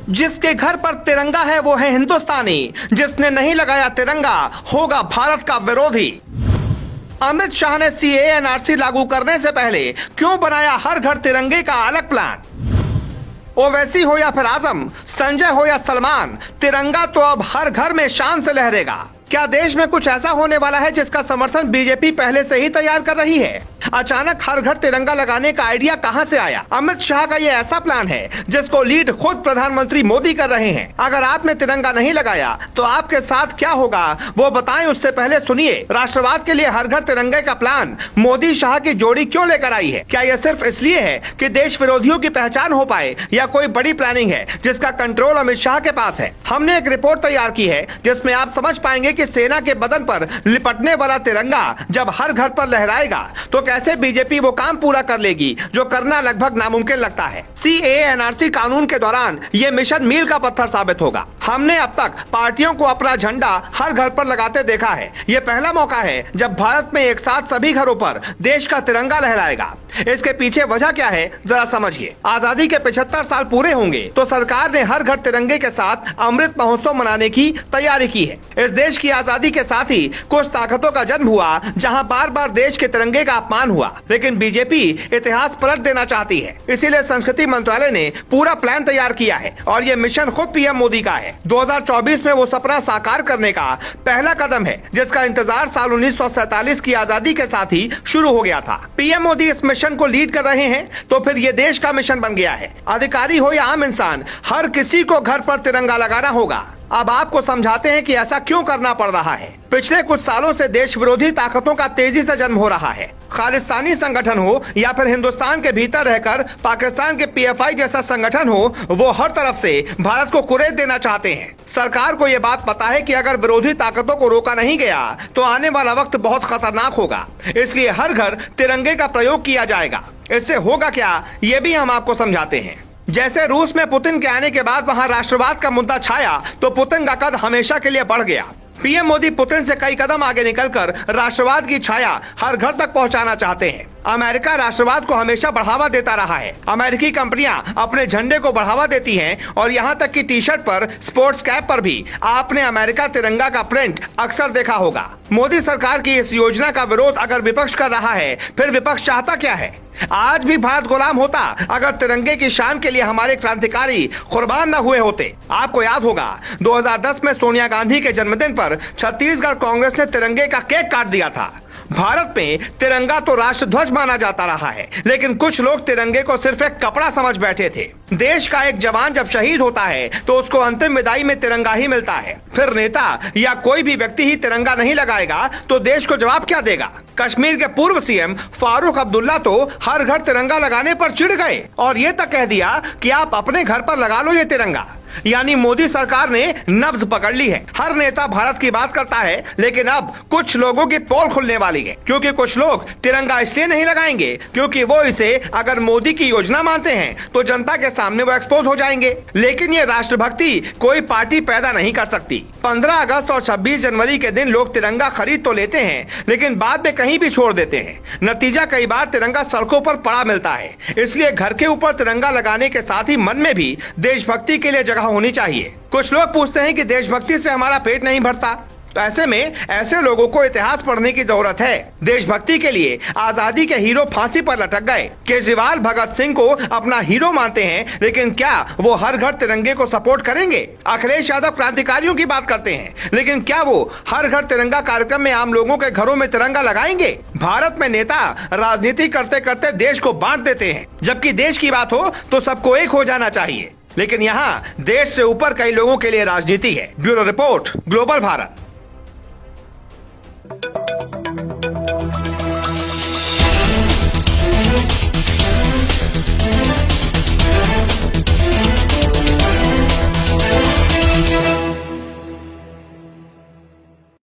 जिसके घर पर तिरंगा है वो है हिंदुस्तानी, जिसने नहीं लगाया तिरंगा होगा भारत का विरोधी। अमित शाह ने सीएए एनआरसी लागू करने से पहले क्यों बनाया हर घर तिरंगे का अलग प्लान? ओवैसी हो या फिर आजम, संजय हो या सलमान, तिरंगा तो अब हर घर में शान से लहरेगा। क्या देश में कुछ ऐसा होने वाला है जिसका समर्थन बीजेपी पहले से ही तैयार कर रही है? अचानक हर घर तिरंगा लगाने का आइडिया कहां से आया? अमित शाह का ये ऐसा प्लान है जिसको लीड खुद प्रधानमंत्री मोदी कर रहे हैं। अगर आपने तिरंगा नहीं लगाया तो आपके साथ क्या होगा वो बताएं, उससे पहले सुनिए राष्ट्रवाद के लिए हर घर तिरंगे का प्लान मोदी शाह की जोड़ी क्यों लेकर आई है। क्या यह सिर्फ इसलिए है कि देश विरोधियों की पहचान हो पाए या कोई बड़ी प्लानिंग है जिसका कंट्रोल अमित शाह के पास है? हमने एक रिपोर्ट तैयार की है जिसमें आप समझ पाएंगे कि सेना के बदन पर लिपटने वाला तिरंगा जब हर घर पर लहराएगा तो कैसे बीजेपी वो काम पूरा कर लेगी जो करना लगभग नामुमकिन लगता है। सीएए एनआरसी कानून के दौरान ये मिशन मील का पत्थर साबित होगा। हमने अब तक पार्टियों को अपना झंडा हर घर पर लगाते देखा है। ये पहला मौका है जब भारत में एक साथ सभी घरों पर देश का तिरंगा लहराएगा। इसके पीछे वजह क्या है जरा समझिए। आजादी के 75 साल पूरे होंगे तो सरकार ने हर घर तिरंगे के साथ अमृत महोत्सव मनाने की तैयारी की है। इस देश की आजादी के साथ ही कुछ ताकतों का जन्म हुआ जहां बार बार देश के तिरंगे का अपमान हुआ, लेकिन बीजेपी इतिहास पलट देना चाहती है। इसीलिए संस्कृति मंत्रालय ने पूरा प्लान तैयार किया है और ये मिशन खुद पीएम मोदी का है। 2024 में वो सपना साकार करने का पहला कदम है जिसका इंतजार साल 1947 की आजादी के साथ ही शुरू हो गया था। पीएम मोदी इस मिशन को लीड कर रहे हैं तो फिर ये देश का मिशन बन गया है। अधिकारी हो या आम इंसान, हर किसी को घर पर तिरंगा लगाना होगा। अब आपको समझाते हैं कि ऐसा क्यों करना पड़ रहा है। पिछले कुछ सालों से देश विरोधी ताकतों का तेजी से जन्म हो रहा है। खालिस्तानी संगठन हो या फिर हिंदुस्तान के भीतर रहकर पाकिस्तान के पीएफआई जैसा संगठन हो, वो हर तरफ से भारत को कुरेद देना चाहते हैं। सरकार को ये बात पता है कि अगर विरोधी ताकतों को रोका नहीं गया तो आने वाला वक्त बहुत खतरनाक होगा। इसलिए हर घर तिरंगे का प्रयोग किया जाएगा। इससे होगा क्या ये भी हम आपको समझाते हैं। जैसे रूस में पुतिन के आने के बाद वहां राष्ट्रवाद का मुद्दा छाया तो पुतिन का कद हमेशा के लिए बढ़ गया। पीएम मोदी पुतिन से कई कदम आगे निकलकर राष्ट्रवाद की छाया हर घर तक पहुंचाना चाहते हैं। अमेरिका राष्ट्रवाद को हमेशा बढ़ावा देता रहा है। अमेरिकी कंपनियां अपने झंडे को बढ़ावा देती हैं और यहां तक कि टी शर्ट पर, स्पोर्ट्स कैप पर भी आपने अमेरिका तिरंगा का प्रिंट अक्सर देखा होगा। मोदी सरकार की इस योजना का विरोध अगर विपक्ष कर रहा है, फिर विपक्ष चाहता क्या है? आज भी भारत गुलाम होता अगर तिरंगे की शान के लिए हमारे क्रांतिकारी कुर्बान न हुए होते। आपको याद होगा 2010 में सोनिया गांधी के जन्मदिन पर छत्तीसगढ़ कांग्रेस ने तिरंगे का केक काट दिया था। भारत में तिरंगा तो राष्ट्रध्वज माना जाता रहा है, लेकिन कुछ लोग तिरंगे को सिर्फ एक कपड़ा समझ बैठे थे। देश का एक जवान जब शहीद होता है तो उसको अंतिम विदाई में तिरंगा ही मिलता है। फिर नेता या कोई भी व्यक्ति ही तिरंगा नहीं लगाएगा तो देश को जवाब क्या देगा? कश्मीर के पूर्व सीएम फारूक अब्दुल्ला तो हर घर तिरंगा लगाने पर चिढ़ गए और ये तक कह दिया कि आप अपने घर पर लगा लो ये तिरंगा। यानी मोदी सरकार ने नब्ज पकड़ ली है। हर नेता भारत की बात करता है, लेकिन अब कुछ लोगों की पोल खुलने वाली है, क्योंकि कुछ लोग तिरंगा इसलिए नहीं लगाएंगे क्योंकि वो इसे अगर मोदी की योजना मानते हैं तो जनता के सामने वो एक्सपोज हो जाएंगे। लेकिन ये राष्ट्रभक्ति कोई पार्टी पैदा नहीं कर सकती। 15 अगस्त और 26 जनवरी के दिन लोग तिरंगा खरीद तो लेते हैं, लेकिन बाद में कहीं भी छोड़ देते हैं। नतीजा कई बार तिरंगा सड़कों पर पड़ा मिलता है। इसलिए घर के ऊपर तिरंगा लगाने के साथ ही मन में भी देशभक्ति के लिए जगह होनी चाहिए। कुछ लोग पूछते हैं कि देशभक्ति से हमारा पेट नहीं भरता, तो ऐसे में ऐसे लोगों को इतिहास पढ़ने की जरूरत है। देशभक्ति के लिए आजादी के हीरो फांसी पर लटक गए। केजरीवाल भगत सिंह को अपना हीरो मानते हैं, लेकिन क्या वो हर घर तिरंगे को सपोर्ट करेंगे? अखिलेश यादव क्रांतिकारियों की बात करते हैं, लेकिन क्या वो हर घर तिरंगा कार्यक्रम में आम लोगों के घरों में तिरंगा लगाएंगे? भारत में नेता राजनीति करते करते देश को बांट देते हैं, जबकि देश की बात हो तो सबको एक हो जाना चाहिए। लेकिन यहाँ देश से ऊपर कई लोगों के लिए राजनीति है। Bureau report, global Bharat.